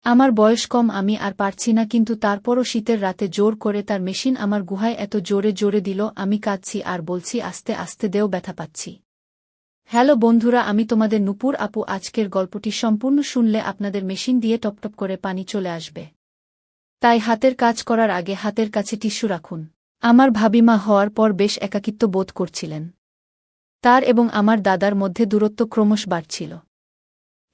আমার বয়স কম, আমি আর পারছি না, কিন্তু তারপরও শীতের রাতে জোর করে তার মেশিন আমার গুহায় এত জোরে জোরে দিল, আমি কাঁদছি আর বলছি আস্তে আস্তে দেও, ব্যথা পাচ্ছি। হ্যালো বন্ধুরা, আমি তোমাদের নূপুর আপু। আজকের গল্পটি সম্পূর্ণ শুনলে আপনাদের মেশিন দিয়ে টপটপ করে পানি চলে আসবে। তাই হাতের কাজ করার আগে হাতের কাছে টিস্যু রাখুন। আমার ভাবিমা হওয়ার পর বেশ একাকিত্ব বোধ করছিলেন। তার এবং আমার দাদার মধ্যে দূরত্ব ক্রমশ বাড়ছিল।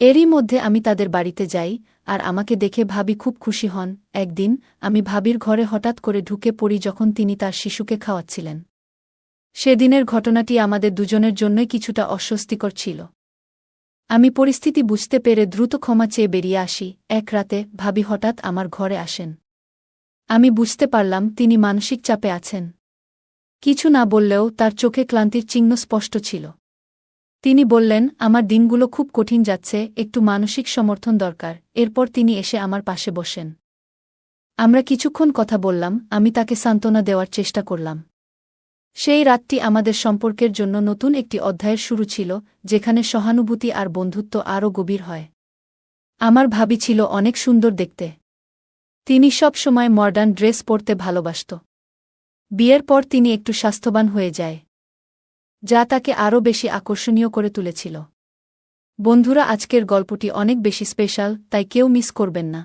এরই মধ্যে আমি তাদের বাড়িতে যাই, আর আমাকে দেখে ভাবি খুব খুশি হন। একদিন আমি ভাবির ঘরে হঠাৎ করে ঢুকে পড়ি যখন তিনি তার শিশুকে খাওয়াচ্ছিলেন। সেদিনের ঘটনাটি আমাদের দুজনের জন্যই কিছুটা অস্বস্তিকর ছিল। আমি পরিস্থিতি বুঝতে পেরে দ্রুত ক্ষমা চেয়ে বেরিয়ে আসি। এক রাতে ভাবি হঠাৎ আমার ঘরে আসেন। আমি বুঝতে পারলাম তিনি মানসিক চাপে আছেন। কিছু না বললেও তার চোখে ক্লান্তির চিহ্ন স্পষ্ট ছিল। তিনি বললেন, আমার দিনগুলো খুব কঠিন যাচ্ছে, একটু মানসিক সমর্থন দরকার। এরপর তিনি এসে আমার পাশে বসেন। আমরা কিছুক্ষণ কথা বললাম, আমি তাকে সান্ত্বনা দেওয়ার চেষ্টা করলাম। সেই রাতটি আমাদের সম্পর্কের জন্য নতুন একটি অধ্যায়ের শুরু ছিল, যেখানে সহানুভূতি আর বন্ধুত্ব আরও গভীর হয়। আমার ভাবি ছিল অনেক সুন্দর দেখতে। তিনি সব সময় মডার্ন ড্রেস পরতে ভালোবাসত। বিয়ের পর তিনি একটু স্বাস্থ্যবান হয়ে যায়, যা তাকে আরও বেশি আকর্ষণীয় করে তুলেছিল। বন্ধুরা, আজকের গল্পটি অনেক বেশি স্পেশাল, তাই কেউ মিস করবেন না।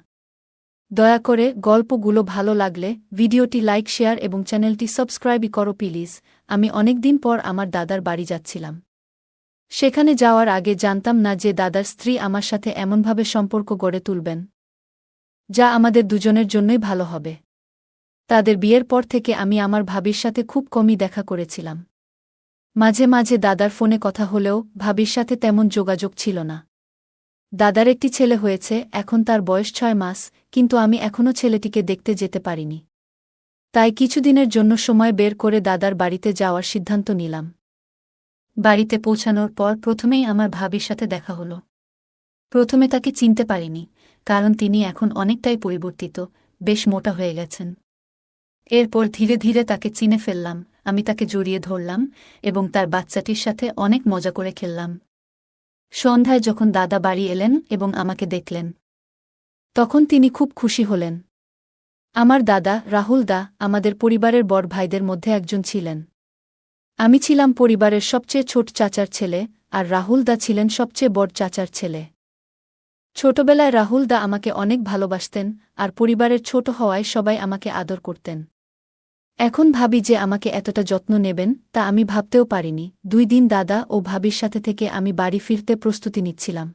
দয়া করে গল্পগুলো ভালো লাগলে ভিডিওটি লাইক, শেয়ার এবং চ্যানেলটি সাবস্ক্রাইব করো প্লিজ। আমি অনেকদিন পর আমার দাদার বাড়ি যাচ্ছিলাম। সেখানে যাওয়ার আগে জানতাম না যে দাদার স্ত্রী আমার সাথে এমনভাবে সম্পর্ক গড়ে তুলবেন, যা আমাদের দুজনের জন্যই ভালো হবে। তাদের বিয়ের পর থেকে আমি আমার ভাবির সাথে খুব কমই দেখা করেছিলাম। মাঝে মাঝে দাদার ফোনে কথা হলেও ভাবির সাথে তেমন যোগাযোগ ছিল না। দাদার একটি ছেলে হয়েছে, এখন তার বয়স 6 মাস, কিন্তু আমি এখনও ছেলেটিকে দেখতে যেতে পারিনি। তাই কিছুদিনের জন্য সময় বের করে দাদার বাড়িতে যাওয়ার সিদ্ধান্ত নিলাম। বাড়িতে পৌঁছানোর পর প্রথমেই আমার ভাবির সাথে দেখা হলো। প্রথমে তাকে চিনতে পারিনি, কারণ তিনি এখন অনেকটাই পরিবর্তিত, বেশ মোটা হয়ে গেছেন। এরপর ধীরে ধীরে তাকে চিনে ফেললাম। আমি তাকে জড়িয়ে ধরলাম এবং তার বাচ্চাটির সাথে অনেক মজা করে খেললাম। সন্ধ্যায় যখন দাদা বাড়ি এলেন এবং আমাকে দেখলেন, তখন তিনি খুব খুশি হলেন। আমার দাদা রাহুল দা আমাদের পরিবারের বড় ভাইদের মধ্যে একজন ছিলেন। আমি ছিলাম পরিবারের সবচেয়ে ছোট চাচার ছেলে, আর রাহুল দা ছিলেন সবচেয়ে বড় চাচার ছেলে। ছোটবেলায় রাহুল দা আমাকে অনেক ভালোবাসতেন, আর পরিবারের ছোট হওয়ায় সবাই আমাকে আদর করতেন। এখন ভাবি যে আমাকে এতটা যত্ন নেবেন, তা আমি ভাবতেও পারিনি। 2 দিন দাদা ও ভাবির সাথে থেকে আমি বাড়ি ফিরতে প্রস্তুতি নিচ্ছিলাম।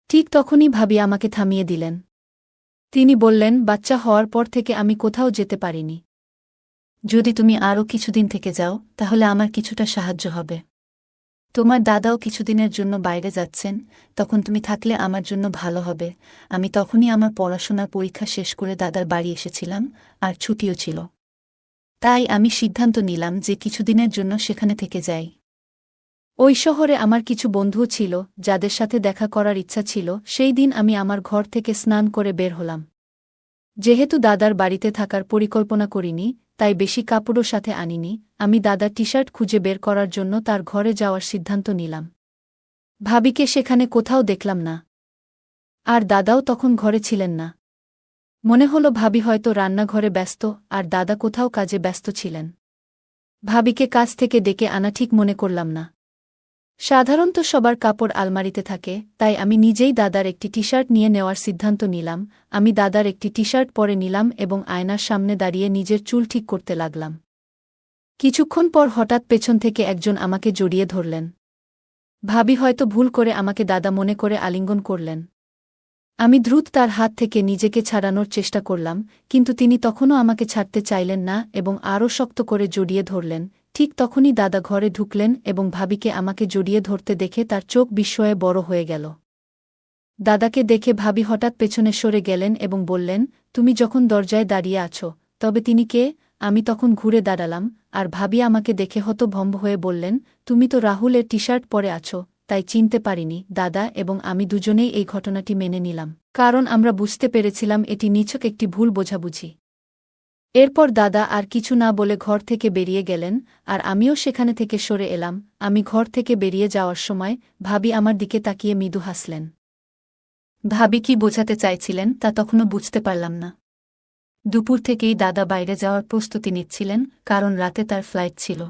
ঠিক তখনই ভাবি আমাকে থামিয়ে দিলেন। তিনি বললেন, বাচ্চা হওয়ার পর থেকে আমি কোথাও যেতে পারিনি। যদি তুমি আরও কিছুদিন থেকে যাও, তাহলে আমার কিছুটা সাহায্য হবে। তোমার দাদাও কিছুদিনের জন্য বাইরে যাচ্ছেন, তখন তুমি থাকলে আমার জন্য ভালো হবে। আমি তখনই আমার পড়াশোনার পরীক্ষা শেষ করে দাদার বাড়ি এসেছিলাম, আর ছুটিও ছিল। তাই আমি সিদ্ধান্ত নিলাম যে কিছুদিনের জন্য সেখানে থেকে যাই। ওই শহরে আমার কিছু বন্ধুও ছিল, যাদের সাথে দেখা করার ইচ্ছা ছিল। সেই দিন আমি আমার ঘর থেকে স্নান করে বের হলাম। যেহেতু দাদার বাড়িতে থাকার পরিকল্পনা করিনি, তাই বেশি কাপড়ও সাথে আনিনি। আমি দাদার টি-শার্ট খুঁজে বের করার জন্য তার ঘরে যাওয়ার সিদ্ধান্ত নিলাম। ভাবিকে সেখানে কোথাও দেখলাম না, আর দাদাও তখন ঘরে ছিলেন না। মনে হলো ভাবি হয়তো রান্নাঘরে ব্যস্ত, আর দাদা কোথাও কাজে ব্যস্ত ছিলেন। ভাবিকে কাজ থেকে ডেকে আনা ঠিক মনে করলাম না। সাধারণত সবার কাপড় আলমারিতে থাকে, তাই আমি নিজেই দাদার একটি টি-শার্ট নিয়ে নেওয়ার সিদ্ধান্ত নিলাম। আমি দাদার একটি টি-শার্ট পরে নিলাম এবং আয়নার সামনে দাঁড়িয়ে নিজের চুল ঠিক করতে লাগলাম। কিছুক্ষণ পর হঠাৎ পেছন থেকে একজন আমাকে জড়িয়ে ধরলেন। ভাবি হয়তো ভুল করে আমাকে দাদা মনে করে আলিঙ্গন করলেন। আমি দ্রুত তার হাত থেকে নিজেকে ছাড়ানোর চেষ্টা করলাম, কিন্তু তিনি তখনও আমাকে ছাড়তে চাইলেন না এবং আরও শক্ত করে জড়িয়ে ধরলেন। ঠিক তখনই দাদা ঘরে ঢুকলেন এবং ভাবিকে আমাকে জড়িয়ে ধরতে দেখে তার চোখ বিস্ময়ে বড় হয়ে গেল। দাদাকে দেখে ভাবি হঠাৎ পেছনে সরে গেলেন এবং বললেন, তুমি যখন দরজায় দাঁড়িয়ে আছো, তবে তিনি কে? আমি তখন ঘুরে দাঁড়ালাম, আর ভাবি আমাকে দেখে হতভম্ব হয়ে বললেন, তুমি তো রাহুলের টি-শার্ট পরে আছো, তাই চিনতে পারিনি। দাদা এবং আমি দুজনেই এই ঘটনাটি মেনে নিলাম, কারণ আমরা বুঝতে পেরেছিলাম এটি নিছক একটি ভুল বোঝাবুঝি। এরপর দাদা আর কিছু না বলে ঘর থেকে বেরিয়ে গেলেন, আর আমিও সেখানে থেকে সরে এলাম। আমি ঘর থেকে বেরিয়ে যাওয়ার সময় ভাবি আমার দিকে তাকিয়ে মৃদু হাসলেন। ভাবি কি বোঝাতে চাইছিলেন তা তখনও বুঝতে পারলাম না। দুপুর থেকেই দাদা বাইরে যাওয়ার প্রস্তুতি নিচ্ছিলেন, কারণ রাতে তার ফ্লাইট ছিল।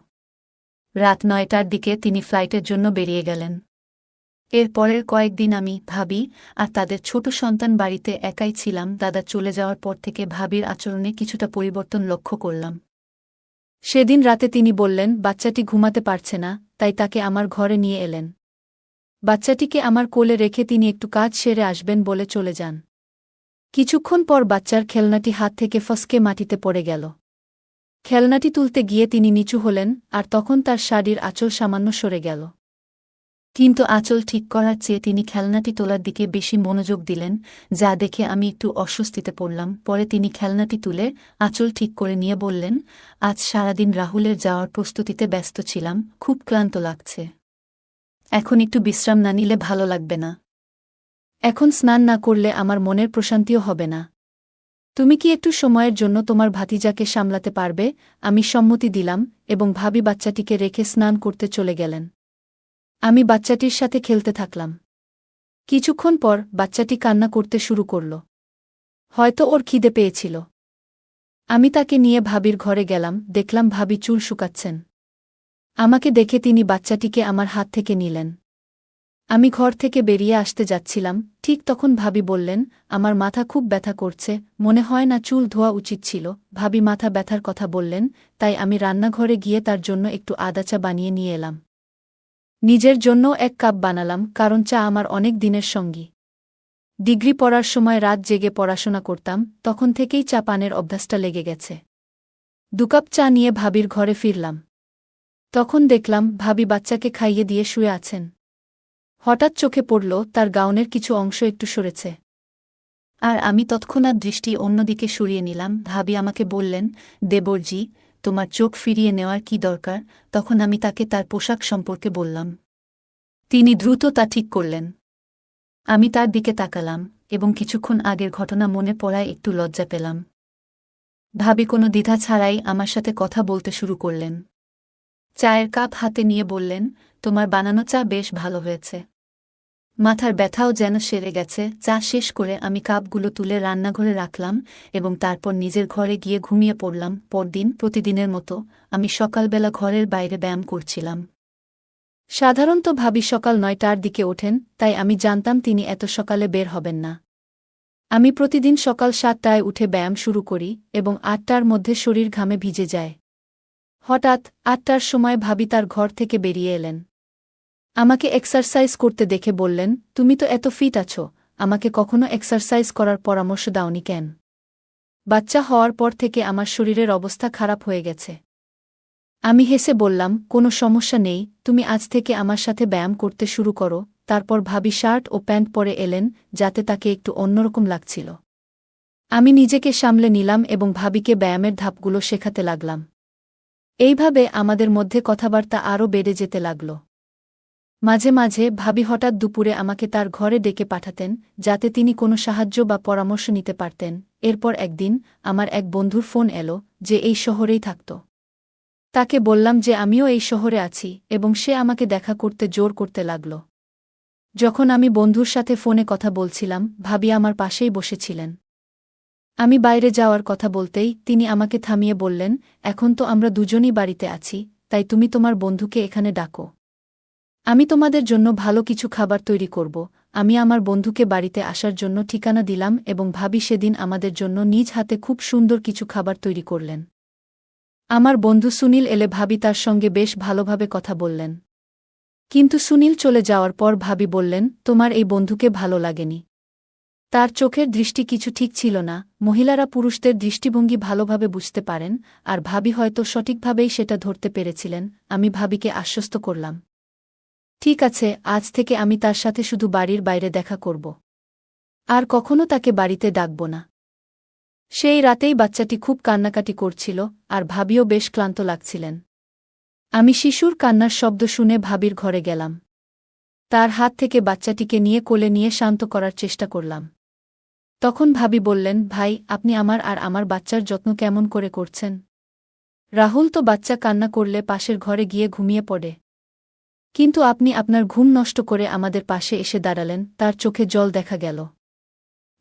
রাত ৯টার দিকে তিনি ফ্লাইটের জন্য বেরিয়ে গেলেন। এর পরের কয়েকদিন আমি, ভাবি আর তাদের ছোট সন্তান বাড়িতে একাই ছিলাম। দাদা চলে যাওয়ার পর থেকে ভাবির আচরণে কিছুটা পরিবর্তন লক্ষ্য করলাম। সেদিন রাতে তিনি বললেন বাচ্চাটি ঘুমাতে পারছে না, তাই তাকে আমার ঘরে নিয়ে এলেন। বাচ্চাটিকে আমার কোলে রেখে তিনি একটু কাজ সেরে আসবেন বলে চলে যান। কিছুক্ষণ পর বাচ্চার খেলনাটি হাত থেকে ফসকে মাটিতে পড়ে গেল। খেলনাটি তুলতে গিয়ে তিনি নিচু হলেন, আর তখন তার শাড়ির আঁচল সামান্য সরে গেল। কিন্তু আঁচল ঠিক করার চেয়ে তিনি খেলনাটি তোলার দিকে বেশি মনোযোগ দিলেন, যা দেখে আমি একটু অস্বস্তিতে পড়লাম। পরে তিনি খেলনাটি তুলে আঁচল ঠিক করে নিয়ে বললেন, আজ সারাদিন রাহুলের যাওয়ার প্রস্তুতিতে ব্যস্ত ছিলাম, খুব ক্লান্ত লাগছে। এখন একটু বিশ্রাম না নিলে ভালো লাগবে না। এখন স্নান না করলে আমার মনের প্রশান্তিও হবে না। তুমি কি একটু সময়ের জন্য তোমার ভাতিজাকে সামলাতে পারবে? আমি সম্মতি দিলাম, এবং ভাবি বাচ্চাটিকে রেখে স্নান করতে চলে গেলেন। আমি বাচ্চাটির সাথে খেলতে থাকলাম। কিছুক্ষণ পর বাচ্চাটি কান্না করতে শুরু করল। হয়তো ওর খিদে পেয়েছিল। আমি তাকে নিয়ে ভাবির ঘরে গেলাম, দেখলাম ভাবি চুল শুকাচ্ছেন। আমাকে দেখে তিনি বাচ্চাটিকে আমার হাত থেকে নিলেন। আমি ঘর থেকে বেরিয়ে আসতে যাচ্ছিলাম, ঠিক তখন ভাবি বললেন, আমার মাথা খুব ব্যথা করছে, মনে হয় না চুল ধোয়া উচিত ছিল। ভাবি মাথা ব্যথার কথা বললেন, তাই আমি রান্নাঘরে গিয়ে তার জন্য একটু আদা চা বানিয়ে নিয়ে এলাম। নিজের জন্য ১ কাপ বানালাম, কারণ চা আমার অনেক দিনের সঙ্গী। ডিগ্রি পড়ার সময় রাত জেগে পড়াশোনা করতাম, তখন থেকেই চা পানের অভ্যাসটা লেগে গেছে। ২ কাপ চা নিয়ে ভাবির ঘরে ফিরলাম। তখন দেখলাম ভাবি বাচ্চাকে খাইয়ে দিয়ে শুয়ে আছেন। হঠাৎ চোখে পড়ল তার গাউনের কিছু অংশ একটু সরেছে। আর আমি তৎক্ষণাৎ দৃষ্টি অন্যদিকে সরিয়ে নিলাম। ভাবি আমাকে বললেন, দেবরজি, তোমার চোখ ফিরিয়ে নেওয়ার কি দরকার? তখন আমি তাকে তার পোশাক সম্পর্কে বললাম। তিনি দ্রুত তা ঠিক করলেন। আমি তার দিকে তাকালাম, এবং কিছুক্ষণ আগের ঘটনা মনে পড়ায় একটু লজ্জা পেলাম। ভাবি কোনো দ্বিধা ছাড়াই আমার সাথে কথা বলতে শুরু করলেন। চায়ের কাপ হাতে নিয়ে বললেন, তোমার বানানো চা বেশ ভালো হয়েছে। মাথার ব্যথাও যেন সেরে গেছে। চা শেষ করে আমি কাপগুলো তুলে রান্নাঘরে রাখলাম, এবং তারপর নিজের ঘরে গিয়ে ঘুমিয়ে পড়লাম। পরদিন প্রতিদিনের মতো আমি সকালবেলা ঘরের বাইরে ব্যায়াম করছিলাম। সাধারণত ভাবি সকাল ৯টার দিকে ওঠেন, তাই আমি জানতাম তিনি এত সকালে বের হবেন না। আমি প্রতিদিন সকাল ৭টায় উঠে ব্যায়াম শুরু করি, এবং ৮টার মধ্যে শরীর ঘামে ভিজে যায়। হঠাৎ ৮টার সময় ভাবি তার ঘর থেকে বেরিয়ে এলেন। আমাকে এক্সারসাইজ করতে দেখে বললেন, তুমি তো এত ফিট আছো, আমাকে কখনো এক্সারসাইজ করার পরামর্শ দাওনি কেন? বাচ্চা হওয়ার পর থেকে আমার শরীরের অবস্থা খারাপ হয়ে গেছে। আমি হেসে বললাম, কোনো সমস্যা নেই, তুমি আজ থেকে আমার সাথে ব্যায়াম করতে শুরু করো। তারপর ভাবি শার্ট ও প্যান্ট পরে এলেন, যাতে তাকে একটু অন্যরকম লাগছিল। আমি নিজেকে সামলে নিলাম এবং ভাবিকে ব্যায়ামের ধাপগুলো শেখাতে লাগলাম। এইভাবে আমাদের মধ্যে কথাবার্তা আরও বেড়ে যেতে লাগল। মাঝে মাঝে ভাবি হঠাৎ দুপুরে আমাকে তার ঘরে ডেকে পাঠাতেন, যাতে তিনি কোনো সাহায্য বা পরামর্শ নিতে পারতেন। এরপর একদিন আমার এক বন্ধুর ফোন এলো, যে এই শহরেই থাকত। তাকে বললাম যে আমিও এই শহরে আছি, এবং সে আমাকে দেখা করতে জোর করতে লাগল। যখন আমি বন্ধুর সাথে ফোনে কথা বলছিলাম, ভাবি আমার পাশেই বসেছিলেন। আমি বাইরে যাওয়ার কথা বলতেই তিনি আমাকে থামিয়ে বললেন, এখন তো আমরা দুজনই বাড়িতে আছি, তাই তুমি তোমার বন্ধুকে এখানে ডাকো। আমি তোমাদের জন্য ভালো কিছু খাবার তৈরি করব। আমি আমার বন্ধুকে বাড়িতে আসার জন্য ঠিকানা দিলাম, এবং ভাবি সেদিন আমাদের জন্য নিজ হাতে খুব সুন্দর কিছু খাবার তৈরি করলেন। আমার বন্ধু সুনীল এলে ভাবি তার সঙ্গে বেশ ভালোভাবে কথা বললেন। কিন্তু সুনীল চলে যাওয়ার পর ভাবি বললেন, তোমার এই বন্ধুকে ভালো লাগেনি। তার চোখের দৃষ্টি কিছু ঠিক ছিল না। মহিলারা পুরুষদের দৃষ্টিভঙ্গি ভালোভাবে বুঝতে পারেন, আর ভাবি হয়তো সঠিকভাবেই সেটা ধরতে পেরেছিলেন। আমি ভাবিকে আশ্বস্ত করলাম, ঠিক আছে, আজ থেকে আমি তার সাথে শুধু বাড়ির বাইরে দেখা করব। আর কখনো তাকে বাড়িতে ডাকব না। সেই রাতেই বাচ্চাটি খুব কান্নাকাটি করছিল, আর ভাবিও বেশ ক্লান্ত লাগছিলেন। আমি শিশুর কান্নার শব্দ শুনে ভাবির ঘরে গেলাম। তার হাত থেকে বাচ্চাটিকে নিয়ে কোলে নিয়ে শান্ত করার চেষ্টা করলাম। তখন ভাবি বললেন, ভাই, আপনি আমার আর আমার বাচ্চার যত্ন কেমন করে করছেন? রাহুল তো বাচ্চা কান্না করলে পাশের ঘরে গিয়ে ঘুমিয়ে পড়ে, কিন্তু আপনি আপনার ঘুম নষ্ট করে আমাদের পাশে এসে দাঁড়ালেন। তার চোখে জল দেখা গেল।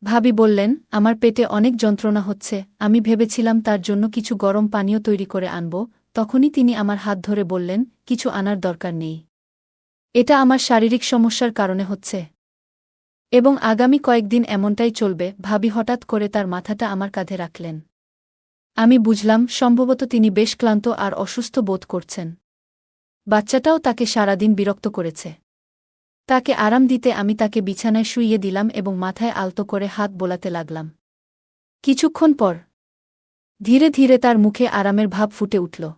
ভাবি বললেন, আমার পেটে অনেক যন্ত্রণা হচ্ছে, আমি ভেবেছিলাম তার জন্য কিছু গরম পানীয় তৈরি করে আনব, তখনই তিনি আমার হাত ধরে বললেন, কিছু আনার দরকার নেই। এটা আমার শারীরিক সমস্যার কারণে হচ্ছে। এবং আগামী কয়েকদিন এমনটাই চলবে। ভাবি হঠাৎ করে তার মাথাটা আমার কাঁধে রাখলেন। আমি বুঝলাম, সম্ভবত তিনি বেশ ক্লান্ত আর অসুস্থ বোধ করছেন। বাচ্চাটাও তাকে সারাদিন বিরক্ত করেছে। তাকে আরাম দিতে আমি তাকে বিছানায় শুইয়ে দিলাম এবং মাথায় আলতো করে হাত বোলাতে লাগলাম। কিছুক্ষণ পর ধীরে ধীরে তার মুখে আরামের ভাব ফুটে উঠল।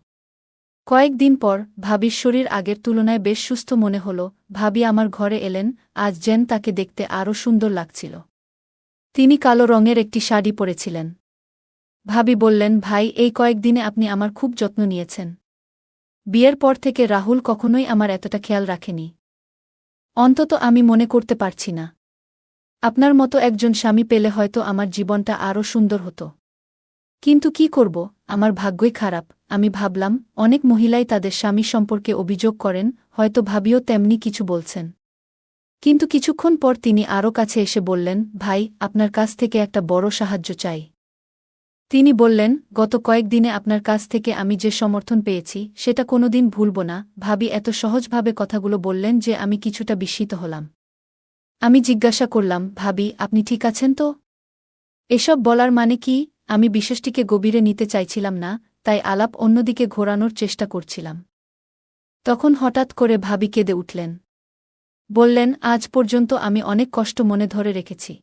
কয়েকদিন পর ভাবির শরীর আগের তুলনায় বেশ সুস্থ মনে হল। ভাবি আমার ঘরে এলেন, আজ যেন তাকে দেখতে আরও সুন্দর লাগছিল। তিনি কালো রঙের একটি শাড়ি পরেছিলেন। ভাবি বললেন, ভাই, এই কয়েকদিনে আপনি আমার খুব যত্ন নিয়েছেন। বিয়ের পর থেকে রাহুল কখনোই আমার এতটা খেয়াল রাখেনি। অন্তত আমি মনে করতে পারছি না। আপনার মতো একজন স্বামী পেলে হয়তো আমার জীবনটা আরও সুন্দর হতো। কিন্তু কি করব, আমার ভাগ্যই খারাপ। আমি ভাবলাম, অনেক মহিলাই তাদের স্বামী সম্পর্কে অভিযোগ করেন, হয়তো ভাবিও তেমনি কিছু বলছেন। কিন্তু কিছুক্ষণ পর তিনি আরও কাছে এসে বললেন, ভাই, আপনার কাছ থেকে একটা বড় সাহায্য চাই। তিনি বললেন, গত কয়েকদিনে আপনার কাছ থেকে আমি যে সমর্থন পেয়েছি সেটা কোনোদিন ভুলব না। ভাবি এত সহজভাবে কথাগুলো বললেন যে আমি কিছুটা বিস্মিত হলাম। আমি জিজ্ঞাসা করলাম, ভাবি, আপনি ঠিক আছেন তো? এসব বলার মানে কি? আমি বিষয়টিকে গভীরে নিতে চাইছিলাম না, তাই আলাপ অন্যদিকে ঘোরানোর চেষ্টা করছিলাম। তখন হঠাৎ করে ভাবি কেঁদে উঠলেন। বললেন, আজ পর্যন্ত আমি অনেক কষ্ট মনে ধরে রেখেছি।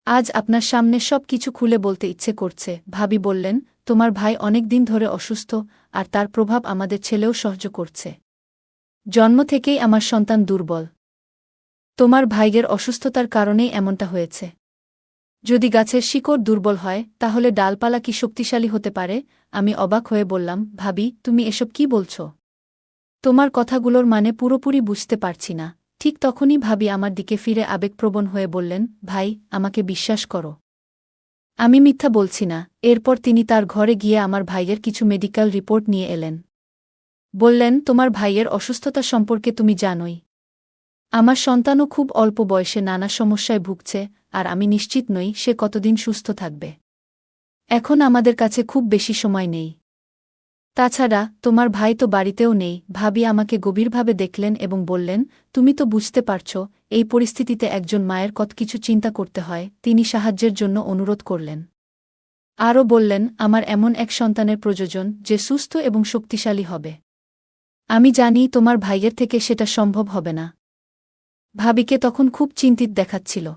আজ আপনার সামনে সব কিছু খুলে বলতে ইচ্ছে করছে। ভাবি বললেন, তোমার ভাই অনেক দিন ধরে অসুস্থ, আর তার প্রভাব আমাদের ছেলেও সহ্য করছে। জন্ম থেকেই আমার সন্তান দুর্বল। তোমার ভাইয়ের অসুস্থতার কারণেই এমনটা হয়েছে। যদি গাছের শিকড় দুর্বল হয়, তাহলে ডালপালা কি শক্তিশালী হতে পারে? আমি অবাক হয়ে বললাম, ভাবি, তুমি এসব কি বলছ? তোমার কথাগুলোর মানে পুরোপুরি বুঝতে পারছি না। ঠিক তখনই ভাবি আমার দিকে ফিরে আবেগপ্রবণ হয়ে বললেন, ভাই, আমাকে বিশ্বাস করো। আমি মিথ্যা বলছি না। এরপর তিনি তার ঘরে গিয়ে আমার ভাইয়ের কিছু মেডিকেল রিপোর্ট নিয়ে এলেন। বললেন, তোমার ভাইয়ের অসুস্থতা সম্পর্কে তুমি জানোই। আমার সন্তানও খুব অল্প বয়সে নানা সমস্যায় ভুগছে, আর আমি নিশ্চিত নই সে কতদিন সুস্থ থাকবে। এখন আমাদের কাছে খুব বেশি সময় নেই। তাছাড়া তোমার ভাই তো বাড়িতেও নেই। ভাবি আমাকে গভীরভাবে দেখলেন এবং বললেন, তুমি তো বুঝতে পারছ, এই পরিস্থিতিতে একজন মায়ের কত কিছু চিন্তা করতে হয়। তিনি সাহায্যের জন্য অনুরোধ করলেন। আরও বললেন, আমার এমন এক সন্তানের প্রয়োজন যে সুস্থ এবং শক্তিশালী হবে। আমি জানি তোমার ভাইয়ের থেকে সেটা সম্ভব হবে না। ভাবিকে তখন খুব চিন্তিত দেখাচ্ছিল।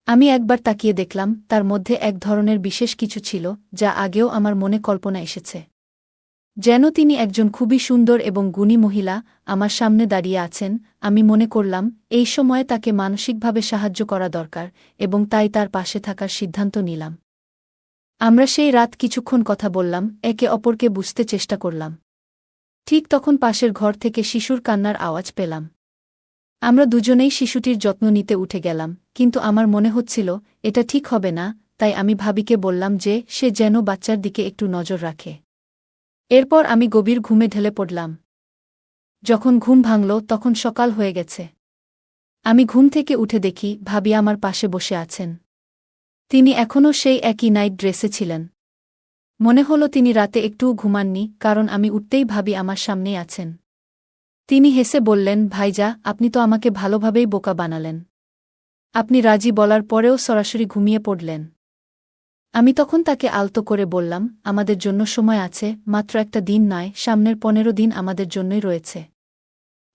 আমি একবার তাকিয়ে দেখলাম, তার মধ্যে এক ধরনের বিশেষ কিছু ছিল, যা আগেও আমার মনে কল্পনা এসেছে। যেন তিনি একজন খুবই সুন্দর এবং গুণী মহিলা আমার সামনে দাঁড়িয়ে আছেন। আমি মনে করলাম, এই সময়ে তাকে মানসিকভাবে সাহায্য করা দরকার, এবং তাই তার পাশে থাকার সিদ্ধান্ত নিলাম। আমরা সেই রাত কিছুক্ষণ কথা বললাম, একে অপরকে বুঝতে চেষ্টা করলাম। ঠিক তখন পাশের ঘর থেকে শিশুর কান্নার আওয়াজ পেলাম। আমরা দুজনেই শিশুটির যত্ন নিতে উঠে গেলাম, কিন্তু আমার মনে হচ্ছিল এটা ঠিক হবে না। তাই আমি ভাবিকে বললাম যে সে যেন বাচ্চার দিকে একটু নজর রাখে। এরপর আমি গভীর ঘুমে ঢলে পড়লাম। যখন ঘুম ভাঙল তখন সকাল হয়ে গেছে। আমি ঘুম থেকে উঠে দেখি ভাবি আমার পাশে বসে আছেন। তিনি এখনও সেই একই নাইট ড্রেসে ছিলেন। মনে হলো তিনি রাতে একটুও ঘুমাননি, কারণ আমি উঠতেই ভাবি আমার সামনেই আছেন। তিনি হেসে বললেন, ভাইজা, আপনি তো আমাকে ভালোভাবেই বোকা বানালেন। আপনি রাজি বলার পরেও সরাসরি ঘুমিয়ে পড়লেন। আমি তখন তাকে আলতো করে বললাম, আমাদের জন্য সময় আছে, মাত্র একটা দিন নয়, সামনের 15 দিন আমাদের জন্যই রয়েছে।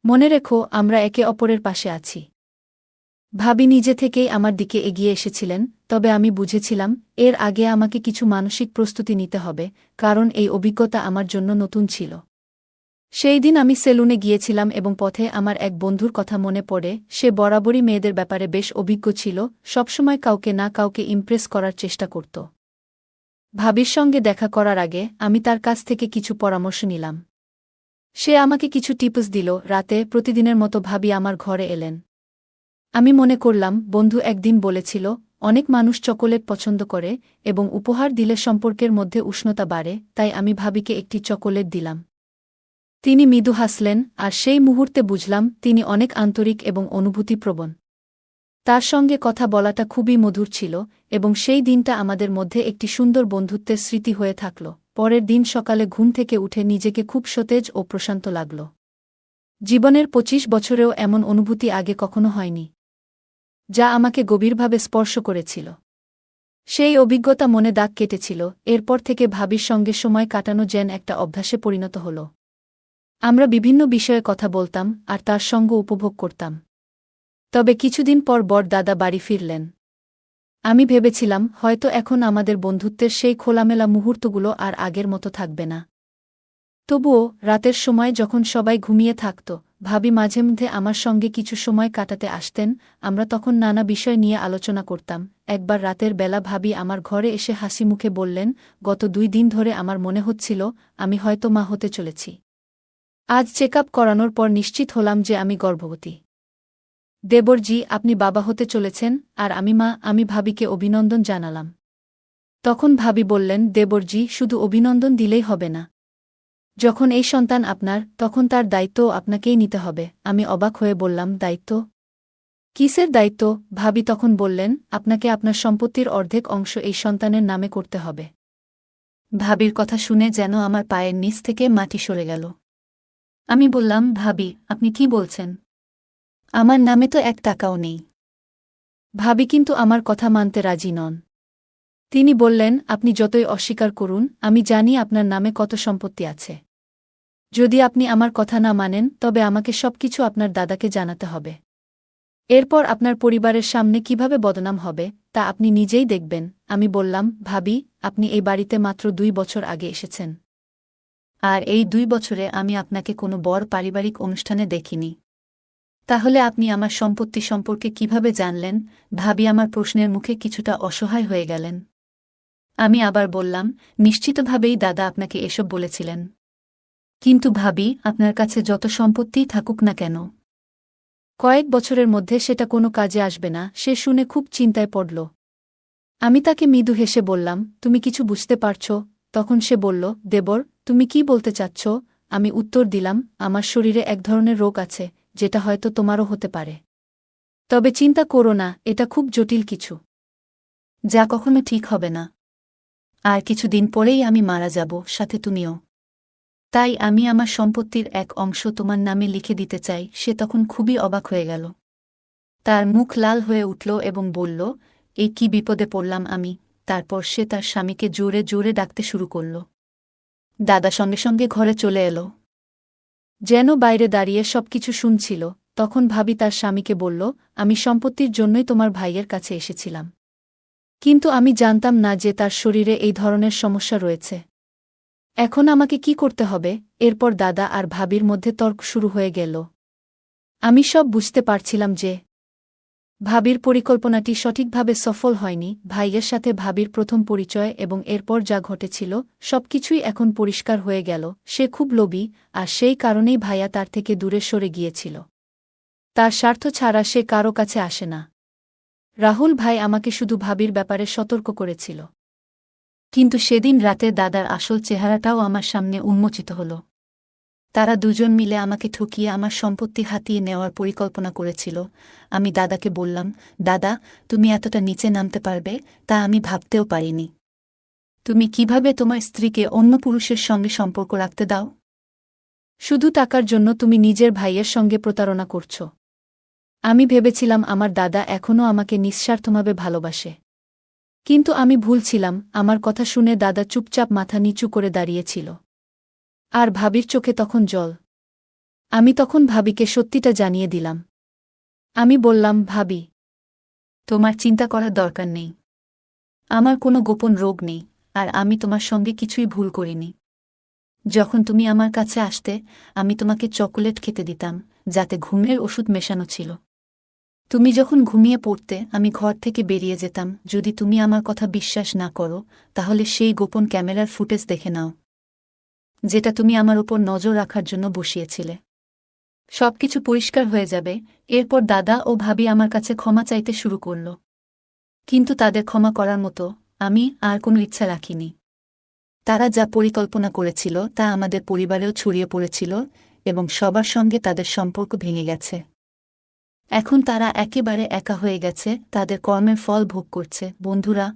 মনে রেখো, আমরা একে অপরের পাশে আছি। ভাবি নিজে থেকেই আমার দিকে এগিয়ে এসেছিলেন, তবে আমি বুঝেছিলাম এর আগে আমাকে কিছু মানসিক প্রস্তুতি নিতে হবে, কারণ এই অভিজ্ঞতা আমার জন্য নতুন ছিল। সেই দিন আমি সেলুনে গিয়েছিলাম এবং পথে আমার এক বন্ধুর কথা মনে পড়ে। সে বরাবরই মেয়েদের ব্যাপারে বেশ অভিজ্ঞ ছিল, সবসময় কাউকে না কাউকে ইমপ্রেস করার চেষ্টা করত। ভাবির সঙ্গে দেখা করার আগে আমি তার কাছ থেকে কিছু পরামর্শ নিলাম। সে আমাকে কিছু টিপস দিল। রাতে প্রতিদিনের মতো ভাবি আমার ঘরে এলেন। আমি মনে করলাম, বন্ধু একদিন বলেছিল, অনেক মানুষ চকোলেট পছন্দ করে এবং উপহার দিলে সম্পর্কের মধ্যে উষ্ণতা বাড়ে, তাই আমি ভাবিকে একটি চকোলেট দিলাম। তিনি মৃদু হাসলেন, আর সেই মুহূর্তে বুঝলাম তিনি অনেক আন্তরিক এবং অনুভূতিপ্রবণ। তার সঙ্গে কথা বলাটা খুবই মধুর ছিল এবং সেই দিনটা আমাদের মধ্যে একটি সুন্দর বন্ধুত্বের স্মৃতি হয়ে থাকল। পরের দিন সকালে ঘুম থেকে উঠে নিজেকে খুব সতেজ ও প্রশান্ত লাগল। জীবনের ২৫ বছরেও এমন অনুভূতি আগে কখনো হয়নি, যা আমাকে গভীরভাবে স্পর্শ করেছিল। সেই অভিজ্ঞতা মনে দাগ কেটেছিল। এরপর থেকে ভাবির সঙ্গে সময় কাটানো যেন একটা অভ্যাসে পরিণত হল। আমরা বিভিন্ন বিষয়ে কথা বলতাম আর তার সঙ্গ উপভোগ করতাম। তবে কিছুদিন পর দাদা বাড়ি ফিরলেন। আমি ভেবেছিলাম হয়তো এখন আমাদের বন্ধুত্বের সেই খোলামেলা মুহূর্তগুলো আর আগের মতো থাকবে না। তবুও রাতের সময় যখন সবাই ঘুমিয়ে থাকত, ভাবি মাঝে মধ্যে আমার সঙ্গে কিছু সময় কাটাতে আসতেন। আমরা তখন নানা বিষয় নিয়ে আলোচনা করতাম। একবার রাতের বেলা ভাবি আমার ঘরে এসে হাসি মুখে বললেন, গত ২ দিন ধরে আমার মনে হচ্ছিল আমি হয়তো মা হতে চলেছি। আজ চেকআপ করানোর পর নিশ্চিত হলাম যে আমি গর্ভবতী। দেবরজি, আপনি বাবা হতে চলেছেন আর আমি মা। আমি ভাবিকে অভিনন্দন জানালাম। তখন ভাবি বললেন, দেবরজি, শুধু অভিনন্দন দিলেই হবে না। যখন এই সন্তান আপনার, তখন তার দায়িত্বও আপনাকেই নিতে হবে। আমি অবাক হয়ে বললাম, দায়িত্ব? কিসের দায়িত্ব? ভাবি তখন বললেন, আপনাকে আপনার সম্পত্তির অর্ধেক অংশ এই সন্তানের নামে করতে হবে। ভাবির কথা শুনে যেন আমার পায়ের নিচ থেকে মাটি সরে গেল। আমি বললাম, ভাবি, আপনি কি বলছেন? আমার নামে তো ১ টাকাও নেই। ভাবি কিন্তু আমার কথা মানতে রাজি নন। তিনি বললেন, আপনি যতই অস্বীকার করুন, আমি জানি আপনার নামে কত সম্পত্তি আছে। যদি আপনি আমার কথা না মানেন, তবে আমাকে সবকিছু আপনার দাদাকে জানাতে হবে। এরপর আপনার পরিবারের সামনে কিভাবে বদনাম হবে, তা আপনি নিজেই দেখবেন। আমি বললাম, ভাবি, আপনি এই বাড়িতে মাত্র ২ বছর আগে এসেছেন। আর এই ২ বছরে আমি আপনাকে কোনো বড় পারিবারিক অনুষ্ঠানে দেখিনি। তাহলে আপনি আমার সম্পত্তি সম্পর্কে কিভাবে জানলেন? ভাবি আমার প্রশ্নের মুখে কিছুটা অসহায় হয়ে গেলেন। আমি আবার বললাম, নিশ্চিতভাবেই দাদা আপনাকে এসব বলেছিলেন। কিন্তু ভাবি, আপনার কাছে যত সম্পত্তিই থাকুক না কেন, কয়েক বছরের মধ্যে সেটা কোনো কাজে আসবে না। সে শুনে খুব চিন্তায় পড়ল। আমি তাকে মৃদু হেসে বললাম, তুমি কিছু বুঝতে পারছ? তখন সে বলল, দেবর, তুমি কি বলতে চাচ্ছ? আমি উত্তর দিলাম, আমার শরীরে এক ধরনের রোগ আছে, যেটা হয়তো তোমারও হতে পারে। তবে চিন্তা করো না, এটা খুব জটিল কিছু, যা কখনো ঠিক হবে না। আর কিছুদিন পরেই আমি মারা যাব, সাথে তুমিও। তাই আমি আমার সম্পত্তির এক অংশ তোমার নামে লিখে দিতে চাই। সে তখন খুবই অবাক হয়ে গেল। তার মুখ লাল হয়ে উঠল এবং বলল, এই কি বিপদে পড়লাম আমি। তারপর সে তার স্বামীকে জোরে জোরে ডাকতে শুরু করল। দাদা সঙ্গে সঙ্গে ঘরে চলে এলো, যেন বাইরে দাঁড়িয়ে সবকিছু শুনছিল। তখন ভাবি তার স্বামীকে বলল, আমি সম্পত্তির জন্যই তোমার ভাইয়ের কাছে এসেছিলাম। কিন্তু আমি জানতাম না যে তার শরীরে এই ধরনের সমস্যা রয়েছে। এখন আমাকে কি করতে হবে? এরপর দাদা আর ভাবির মধ্যে তর্ক শুরু হয়ে গেল। আমি সব বুঝতে পারছিলাম যে ভাবির পরিকল্পনাটি সঠিকভাবে সফল হয়নি। ভাইয়ের সাথে ভাবির প্রথম পরিচয় এবং এরপর যা ঘটেছিল, সবকিছুই এখন পরিষ্কার হয়ে গেল। সে খুব লোভী, আর সেই কারণেই ভাইয়া তার থেকে দূরে সরে গিয়েছিল। তার স্বার্থ ছাড়া সে কারো কাছে আসে না। রাহুল ভাই আমাকে শুধু ভাবির ব্যাপারে সতর্ক করেছিল। কিন্তু সেদিন রাতে দাদার আসল চেহারাটাও আমার সামনে উন্মোচিত হল। তারা দুজন মিলে আমাকে ঠকিয়ে আমার সম্পত্তি হাতিয়ে নেওয়ার পরিকল্পনা করেছিল। আমি দাদাকে বললাম, দাদা, তুমি এতটা নিচে নামতে পারবে, তা আমি ভাবতেও পারিনি। তুমি কিভাবে তোমার স্ত্রীকে অন্য পুরুষের সঙ্গে সম্পর্ক রাখতে দাও? শুধু টাকার জন্য তুমি নিজের ভাইয়ের সঙ্গে প্রতারণা করছ। আমি ভেবেছিলাম আমার দাদা এখনও আমাকে নিঃস্বার্থভাবে ভালোবাসে। কিন্তু আমি ভুল ছিলাম। আমার কথা শুনে দাদা চুপচাপ মাথা নিচু করে দাঁড়িয়েছিল। আর ভাবির চোখে তখন জল। আমি তখন ভাবিকে সত্যিটা জানিয়ে দিলাম। আমি বললাম, ভাবি, তোমার চিন্তা করার দরকার নেই। আমার কোনো গোপন রোগ নেই, আর আমি তোমার সঙ্গে কিছুই ভুল করিনি। যখন তুমি আমার কাছে আসতে, আমি তোমাকে চকোলেট খেতে দিতাম, যাতে ঘুমের ওষুধ মেশানো ছিল। তুমি যখন ঘুমিয়ে পড়তে, আমি ঘর থেকে বেরিয়ে যেতাম। যদি তুমি আমার কথা বিশ্বাস না করো, তাহলে সেই গোপন ক্যামেরার ফুটেজ দেখে নাও, যেটা তুমি আমার উপর নজর রাখার জন্য বসিয়েছিলে। সবকিছু পরিষ্কার হয়ে যাবে। এরপর দাদা ও ভাবি আমার কাছে ক্ষমা চাইতে শুরু করল। কিন্তু তাদের ক্ষমা করার মতো আমি আর কোনো ইচ্ছা রাখিনি। তারা যা পরিকল্পনা করেছিল তা আমাদের পরিবারেও ছড়িয়ে পড়েছিল এবং সবার সঙ্গে তাদের সম্পর্ক ভেঙে গেছে। এখন তারা একেবারে একা হয়ে গেছে, তাদের কর্মের ফল ভোগ করছে। বন্ধুরা,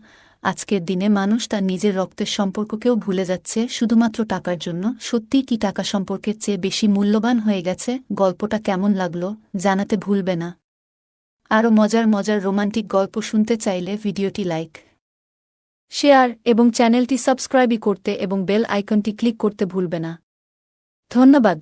আজকের দিনে মানুষ তার নিজের রক্তের সম্পর্ককেও ভুলে যাচ্ছে শুধুমাত্র টাকার জন্য। সত্যিই কি টাকা সম্পর্কের চেয়ে বেশি মূল্যবান হয়ে গেছে? গল্পটা কেমন লাগলো জানাতে ভুলবে না। আরও মজার মজার রোমান্টিক গল্প শুনতে চাইলে ভিডিওটি লাইক, শেয়ার এবং চ্যানেলটি সাবস্ক্রাইব করতে এবং বেল আইকনটি ক্লিক করতে ভুলবে না। ধন্যবাদ।